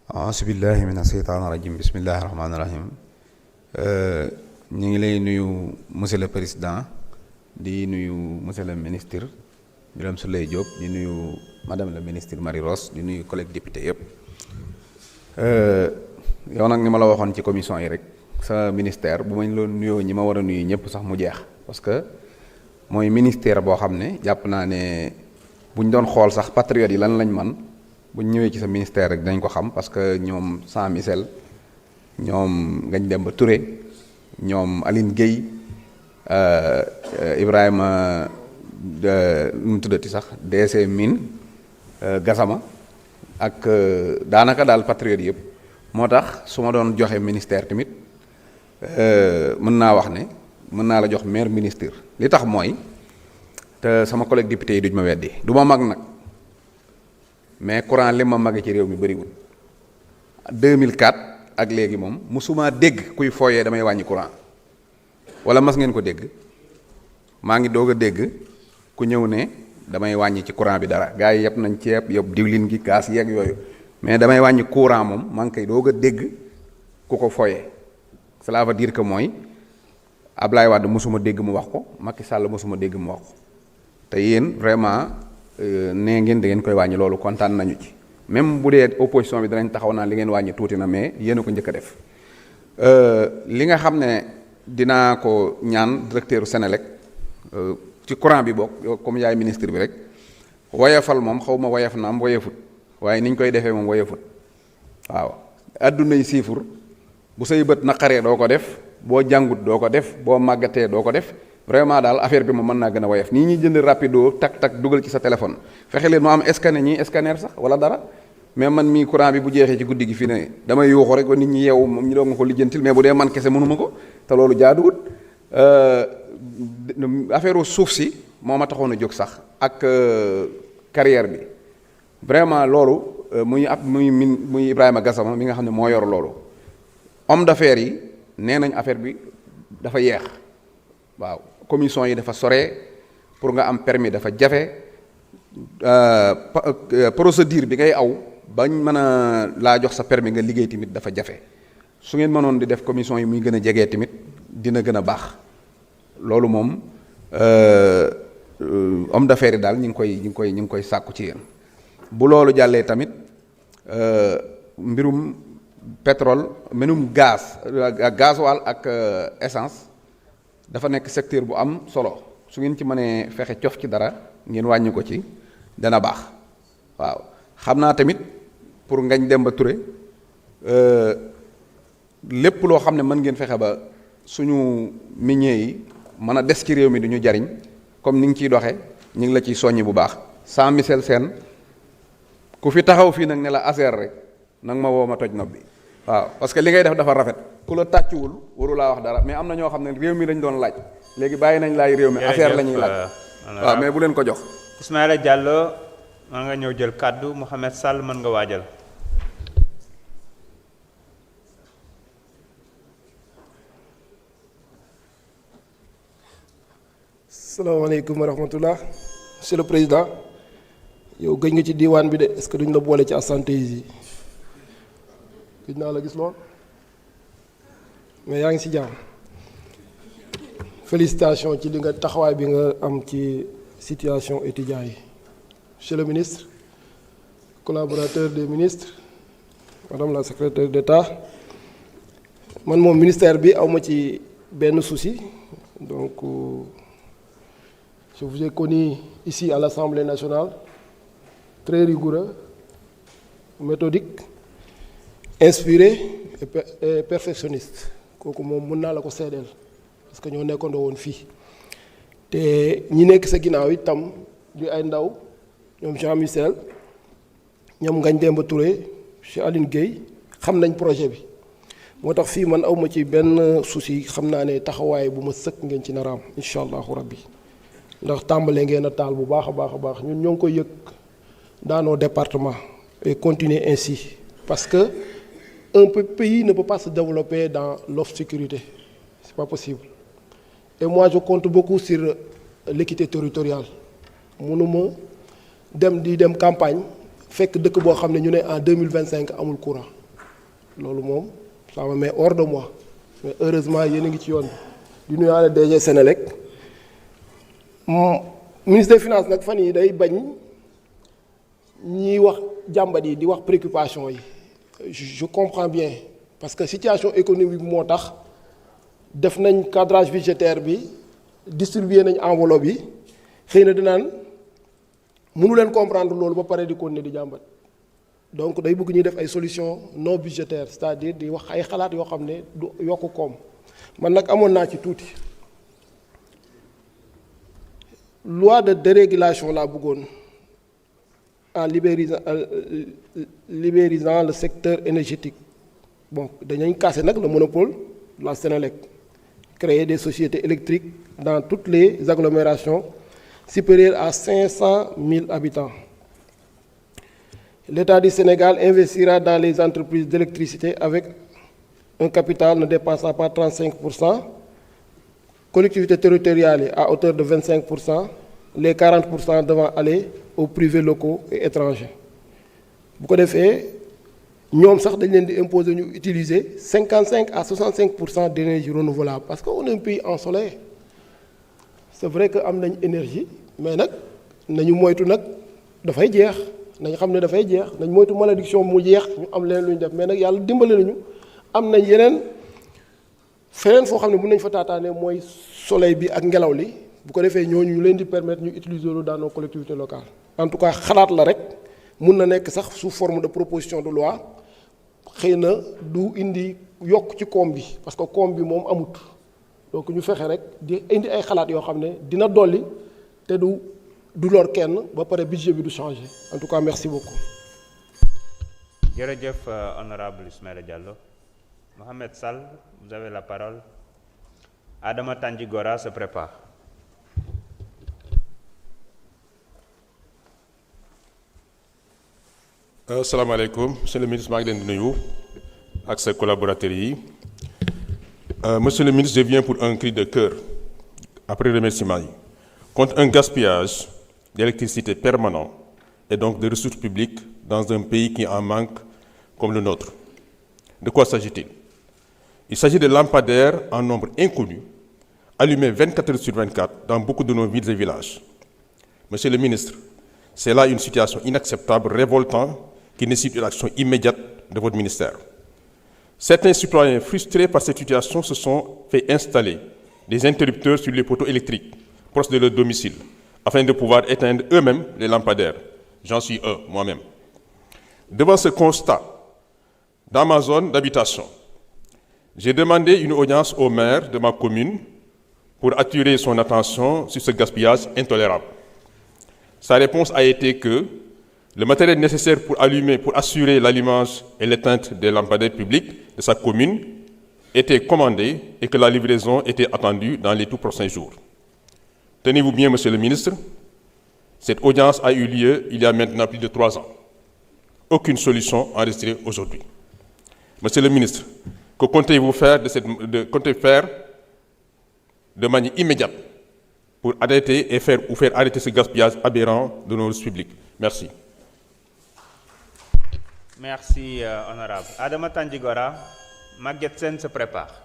A'uzubillahi mina sheytaani rajim bismillahi rahmaani rahim. Ñu ngi lay nuyu monsieur le président di nuyu monsieur le ministre Birame Souleye Diop di nuyu madame la ministre Marie Rose di nuyu collègue député yëpp. Yow nag ni ma la waxoon ci commission yi rek sa ministère bu mañ la nuyoo ñi ma war a nuyu ñëpp sax mu jeex parce que mooy ministère boo xam ne jàpp naa ne buñ doon xool sax patriotes yi lan lañ man buñ ñëwee ci sa ministère rek dañ ko xam parce que ñoom Jean Michel ñoom Ngagne Demba Touré ñoom Aline Gueye Ibrahima nu mu tuddati sax DC Mine Gassama ak daanaka daal patriote yëpp moo tax su ma doon joxe ministère tamit mën naa wax ne mën naa la jox maire ministre li tax mooy te sama collègue député yi duñ ma weddi du ma mag nag mais courant li ma mage ci réew mi bëriwul 2004 ak léegi moom musuma dégg kuy fooyee damay wàññi courant wala mas ngeen ko dégg maa ngi doog a dégg ku ñëw ne damay wàññi ci courant bi dara gars yi yëpp nañ ceeb yëpp diwlin gi gaz yeeg yooyu mais damay wàññi courant moom maa ngi koy doog a dégg ku ko fooyee cela veut dire que mooy Ablaye Wade mosuma dégg mu wax ko Macky Sall mosuma dégg mu wax ko te yéen vraiment nee ngeen da ngeen koy wàññi loolu kontaan nañu ci même bu dee opposition bi danañ taxaw naan li ngeen wàññi tuuti na mais yéen a ko njëkk a def li nga xam ne dinaa ko ñaan directeur Sénélec ci courant bi bokk yow comme yaay ministre bi rek woyafal moom xaw ma woyaf na am woyafut waaye ni ñu koy defee moom woyafut waaw addunay siifur bu say bët naqaree doo ko def boo jàngut doo ko def boo màggatee doo ko def vraiment daal affaire bi moom mën naa gën a woyof nii ñuy jënd rapido tak dugal ci sa téléphone fexe leen mu am scanner ñii scanner sax wala dara mais man mii courant bi bu jeexee ci guddi gi fi ne damay yuuxu rek ba nit ñi yeewu moom ñu doog nga ko lijjantil mais bu dee man kese mënuma ko te loolu jaaduwut affaire suuf si moo ma taxoon a jóg sax ak carrière bi vraiment loolu muy Ibrahima Gassama mi nga xam ne moo yor loolu homme d'affaires yi nee nañ affaire bi dafa yeex waaw commission yi dafa sore pour nga am permis dafa jafe procédure bi ngay aw bañ mën a laa jox sa permis nga liggéey tamit dafa jafe su ngeen mënoon di def commission yi muy gën a jegee tamit dina gën a baax loolu moom homme d'affaires yi daal ñu ngi koy sàkku ci yéen bu loolu jàllee tamit mbirum pétrole mbirum gasoil ak essence dafa nekk secteur bu am solo su ngeen ci mënee fexe cof ci dara ngeen wàññi ko ci dana baax waaw xam naa tamit pour Ngagne Demba Touré lépp loo xam ne mën ngeen fexe ba suñu miniers yi mën a des ci réew mi du ñu jariñ comme ni nga ciy doxee ñu ngi la ciy soññi bu baax Jean Michel Sène ku fi taxaw fii nag ne la ASER rek nag ma woo ma toj nopp bi waaw parce que li ngay def dafa rafet ku la tàccuwul waru laa wax dara mais am na ñoo xam ne réew mi lañ doon laaj léegi bàyyi nañ laay réew mi ASER la ñuy laaj waaw mais bu leen ko jox. Ismaïla Diallo mën nga ñëw jël kàddu Mouhamed Sall mën nga waajal. salaamaaleykum wa rahmatullah monsieur le président yow gëj nga ci diwaan bi de est-ce que duñ la boole ci absentéisme yi gëj naa la gis lool mais yaa ngi ci jàmm félicitations ci li nga taxawaay bi nga am ci situation étudiants yi monsieur le ministre collaborateur des ministres madame la secrétaire d'État man moom ministère bi awma ci benn souci donc je vous ai connu ici à l'Assemblée nationale très rigoureux, méthodique, inspiré et perfectionniste kooku moom mën naa la ko seedeel parce que ñoo nekkandoo woon fii te ñi nekk sa ginnaaw itam di ay ndaw ñoom Jean Michel ñoom Ngagne Demba Touré chez Aline Gueye xam nañ projet bi moo tax fii man awma ci benn souci xam naa ne taxawaay bu ma sëkk ngeen ci naraam incha allahu rabbi ndax tàmbalee ngeen a taal bu baax a baax ñun ñoo ngi koy yëg dans nos départements et continuer ainsi parce que un pays ne peut pas se développer dans l'obscurité c'est pas possible et moi je compte beaucoup sur l'équité territoriale mënuma dem campagne fekk dëkk boo xam ne ñu ne en 2025 amul courant loolu moom ça me met hors de moi mais heureusement yéen a ngi ci yoon bi di nuyaale DG Sénélec ministre des finances nag fan yi day bañ ñiy wax jàmbat yi di wax préoccupation yi je comprends bien parce que situation économique moo tax def nañ cadrage budgétaire bi distribuer nañ enveloppe yi xëy na dinaan mënu leen comprendre loolu ba pare di continuer di jàmbat donc day bëgg ñuy def ay solutions non budgétaires c'est-à-dire di wax ay xalaat yoo xam ne du yokk koom man nag amoon naa ci tuuti loi de dérégulation laa bëggoon en libéralisant le secteur énergétique bon dañañ casser nag le monopole de la Sénélec créer des sociétés électriques dans toutes les agglomérations supérieures à 500 000 habitants. L'État du Sénégal investira dans les entreprises d'électricité avec un capital ne dépassant pas 35%, collectivités territoriales à hauteur de 25%, les 40% devant aller aux privés locaux et étrangers. Bu ko defee ñoom sax dañ leen di imposer ñu utiliser 55 à 65% d'énergie renouvelable parce que on est un pays ensoleillé. C'est vrai que am nañ énergie mais nag nañu moytu nag dafay jeex nañ xam ne dafay jeex nañ moytu malédiction mu jeex ñu am leen lu ñu def mais nag yàlla dimbali nañu am nañ yeneen feneen foo xam ne mën nañ fa taataane mooy soleil bi ak ngelaw li bu ko defee ñooñu ñu leen di permettre ñu utiliser lu dans nos collectivités locales. En tout cas xalaat la rek mun na nekk sax sous forme de proposition de loi xëy na du indi yokk ci koom bi parce que koom bi moom amut. Donc ñu fexe rek di indi ay xalaat yoo xam ne dina dolli te du lor kenn ba pare budget bi du changer en tout cas merci beaucoup. jërëjëf honorable Ismaïla Diallo. Mohamed Sall, vous avez la parole. Adama Tandjigora se prépare. Assalamu alaikum, monsieur le ministre maa ngi leen di nuyu ak ses collaborateurs yi. Monsieur le ministre, je viens pour un cri de cœur, après remerciement, contre un gaspillage d'électricité permanent et donc de ressources publiques dans un pays qui en manque comme le nôtre. De quoi s'agit-il? Il s'agit de lampadaires en nombre inconnu, allumés 24 heures sur 24 dans beaucoup de nos villes et villages. Monsieur le ministre, c'est là une situation inacceptable, révoltante, qui nécessite une action immédiate de votre ministère. Certains citoyens frustrés par cette situation se sont fait installer des interrupteurs sur les poteaux électriques proches de leur domicile afin de pouvoir éteindre eux-mêmes les lampadaires. J'en suis un, moi-même. Devant ce constat, dans ma zone d'habitation, j'ai demandé une audience au maire de ma commune pour attirer son attention sur ce gaspillage intolérable. Sa réponse a été que le matériel nécessaire pour allumer, pour assurer l'allumage et l'éteinte des lampadaires publics de sa commune était commandé et que la livraison était attendue dans les tout prochains jours. Tenez-vous bien, monsieur le ministre, cette audience a eu lieu il y a maintenant plus de 3 ans. Aucune solution enregistrée aujourd'hui. Monsieur le ministre, que comptez-vous faire de manière immédiate pour arrêter et faire arrêter ce gaspillage aberrant de nos ressources publiques? Merci. Merci, honorable. Adama Tandjigora, Maguette Sène se prépare.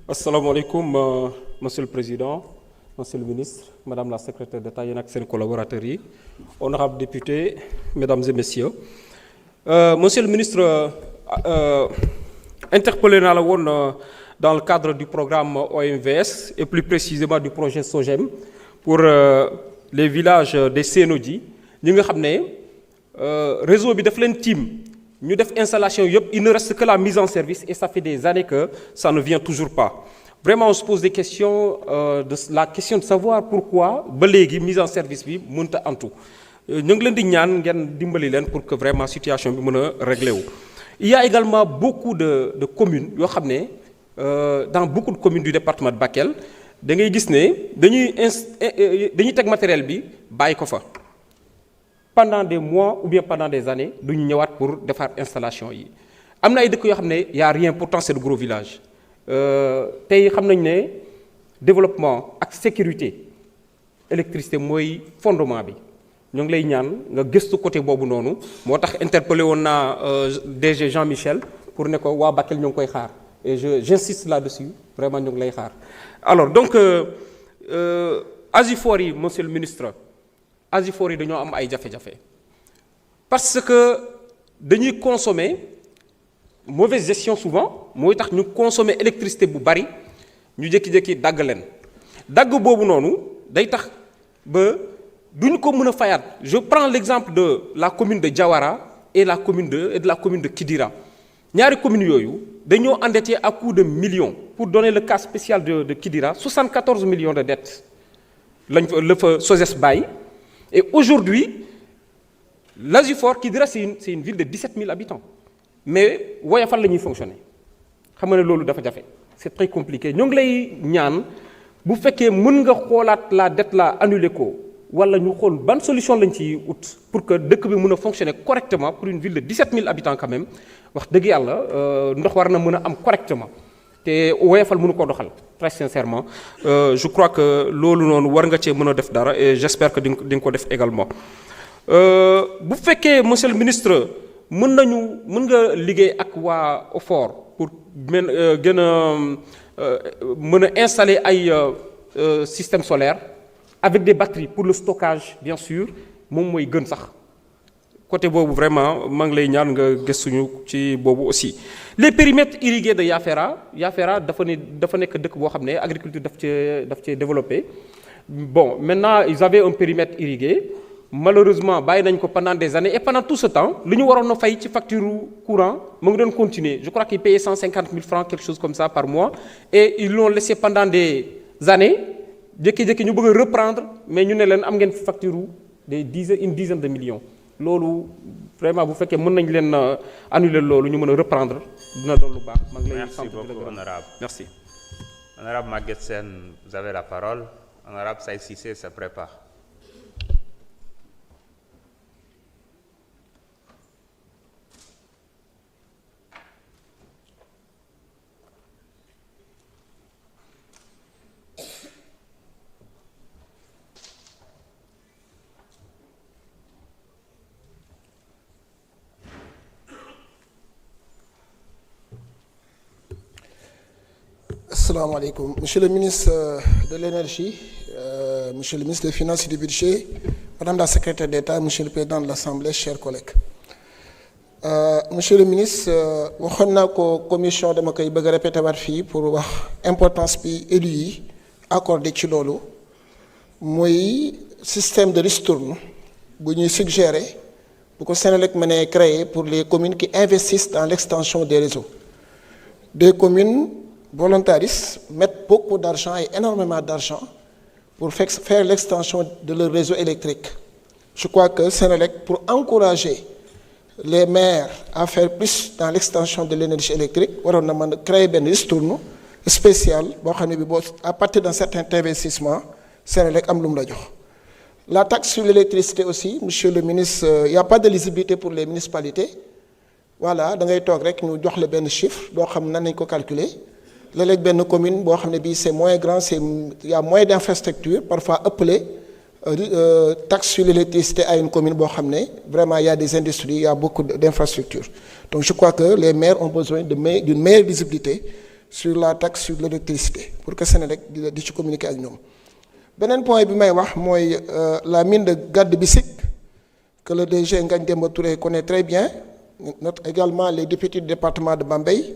Assalamu alaikum, Monsieur le Président, Monsieur le Ministre, Madame la Secrétaire d'État et ses collaborateurs, honorables députés, Mesdames et Messieurs. Monsieur le Ministre, interpellé dans le cadre du programme OMVS et plus précisément du projet SOGEM pour les villages des Sénodji, nous savons que le réseau de Team. Nous avons installation, il ne reste que la mise en service et ça fait des années que ça ne vient toujours pas. Vraiment, on se pose des questions, la question de savoir pourquoi la mise en service est en tout. Nous avons dit pour que vraiment la situation soit réglée. Il y a également beaucoup de communes, dans beaucoup de communes du département de Bakel, dañuy teg matériel bi bàyyi ko fa pendant des mois ou bien pendant des années duñu ñëwaat pour defar installation yi. am na ay dëkk yoo xam ne y a rien pourtant c'est de gros villages tey xam nañ ne développement ak sécurité électricité mooy fondement bi ñoo ngi lay ñaan nga gëstu côté boobu noonu moo tax interpellé woon naa DG Jean-Michel pour ne ko waa Bakel ñoo ngi koy xaar et j'insiste là-dessus vraiment ñoo ngi lay xaar. alors donc Asifor yi monsieur le ministre Asifor yi dañoo am ay jafe-jafe parce que dañuy consommer mauvaise gestion souvent mooy tax ñu consommer électricité bu bari ñu jékki-jékki dagg leen dagg boobu noonu day tax ba duñu ko mën a fayaat. je prends l'exemple de la commune de Diawara et la commune de Kidira ñaari communes yooyu dañoo endetté à coût de millions. Pour donner le cas spécial de Kidira 74 millions de dettes lañ fa la fa SOSES bàyyi et aujourd'hui l'Asifor Kidira c'est une ville de 17 000 habitants mais woyofal la ñuy fonctionner xam nga ne loolu dafa jafe c'est très compliqué ñoo ngi lay ñaan bu fekkee mën nga xoolaat la dette la annuler ko wala ñu xool ban solution lañ ci ut pour que dëkk bi mën a fonctionner correctement pour une ville de 17 000 habitants quand même wax dëgg yàlla ndox war na mën a am correctement te woyofal mënu ko doxal très sincèrement je crois que loolu noonu war nga cee mën a def dara et j'espère que di nga ko def également bu fekkee monsieur le ministre mën nga liggéey ak waa OFOR pour gën a mën a installer ay système solaire avec des batteries pour le stockage bien sûr moom mooy gën sax côté boobu vraiment maa ngi lay ñaan nga gëstuñu ci boobu aussi. les périmètres irrigués de Yafeera dafa nekk dëkk boo xam ne agriculture daf cee développé bon maintenant ils avaient un périmètre irrigué malheureusement bàyyi nañ ko pendant des années et pendant tout ce temps li ñu waroon a fay ci facture courant mu ngi doon continuer je crois qu'ils payaient 150 000 francs quelque chose comme ça par mois et ils l'ont laissé pendant des années jékki-jékki ñu bëgg a reprendre mais ñu ne leen am ngeen facture une dizaine de millions. loolu vraiment bu fekkee mën nañ leen annuler loolu ñu mën a reprendre dina doon lu baax. maa ngi lay sant merci beaucoup honorable. merci. Honorable Maguette Sène, vous avez la parole. Honorable Saïd Cissé se prépare. Assalamu alaikum. Monsieur le ministre de l'Énergie, Monsieur le ministre des Finances et du Budget, Madame la secrétaire d'État, Monsieur le président de l'Assemblée, chers collègues. Monsieur le ministre, waxoon naa ko commission dama koy bëgg a répété waat fii pour wax importance bi élu yi accordé ci loolu mooy système de ristourne bu ñuy suggérer bu ko Senelec mënee créer pour les communes qui investissent dans l'extension des réseaux. Des communes volontaristes mettent beaucoup d'argent et énormément d'argent pour faire l'extension de leur réseau électrique. Je crois que Senelec, pour encourager les maires à faire plus dans l'extension de l'énergie électrique, waroon na mën a créer benn ristourne spécial boo xam ne bi boo à partir d'un certain investissement Senelec am lu mu la jox. La taxe sur l'électricité aussi, monsieur le ministre, il y a pas de lisibilité pour les municipalités. Voilà, da ngay toog rek ñu jox la benn chiffre doo xam nan nañ ko calculer. Léeg-léeg benn commune boo xam ne bii c'est moins grand il y a moins d'infrastructures parfois ëppale taxe sur l'électricité à une commune boo xam ne vraiment il y a des industries il y a beaucoup d'infrastructures. Donc je crois que les maires ont besoin d'une meilleure visibilité sur la taxe sur l'électricité pour que Senelec di ci communiquer ak ñoom. Beneen point bi may wax mooy la mine de Gade Bissik que le DG Ngagne Demba Touré connaît très bien, note également les députés du département de Bambey,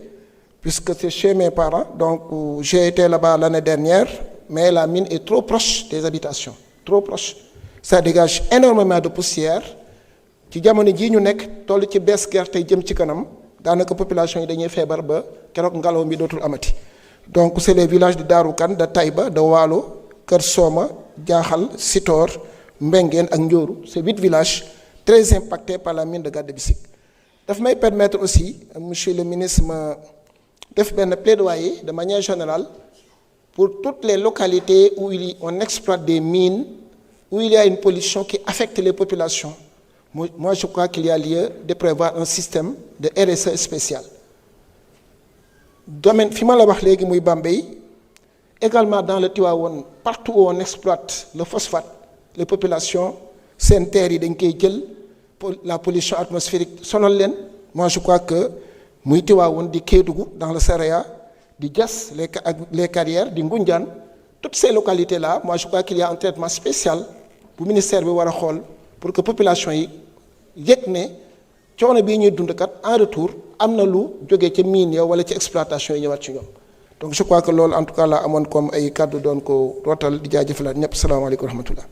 puisque c'est chez mes parents. Donc j'ai été là-bas l'année dernière, mais la mine est trop proche des habitations, trop proche. Ça dégage énormément de poussière. ci jamono jii ñu nekk toll ci bees gerte jëm ci kanam daanaka population yi dañuy feebar ba keroog ngelaw mi dootul amati. Donc c'est les villages de Darou Kane, de Taïba, de Waalo, Kër Soma, Diakhal, Sitor, Mbengeen ak Ndioru. C'est 8 villages très impactés par la mine de Gade Bissik. Daf may permettre aussi, monsieur le ministre, ma def benn plaidoyer de manière générale pour toutes les localités où on exploite des mines, où il y a une pollution qui affecte les populations, moi je crois qu'il y a lieu de prévoir un système de RSE spécial. Domaine fi ma la wax léegi muy Bambey également dans le Tivaouane partout où on exploite le phosphate les populations seen terres yi dañ koy jël pour la pollution atmosphérique sonal leen. Moi je crois que muy Tivaouane di Kédougou dans le Saraya di Diass les carrières di Ngoundiane toutes ces localités là moi je crois qu'il y a un traitement spécial bu ministère bi war a xool pour que population yi yëg ne coono bii ñuy dund kat en retour am na lu jógee ca mine ya wala ci exploitation yi ñëwaat ci ñoom donc je crois que loolu en tout cas la amoon comme ay kàddu doon ko rootal di jaajëfalaat ñëpp salaamaaleykum wa rahmatullah.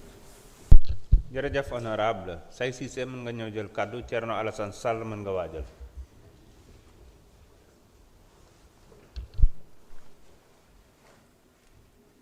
jërëjëf honorable Say Cissé mën nga ñëw jël kàddu Thierno Alassane Sall mën nga waajal.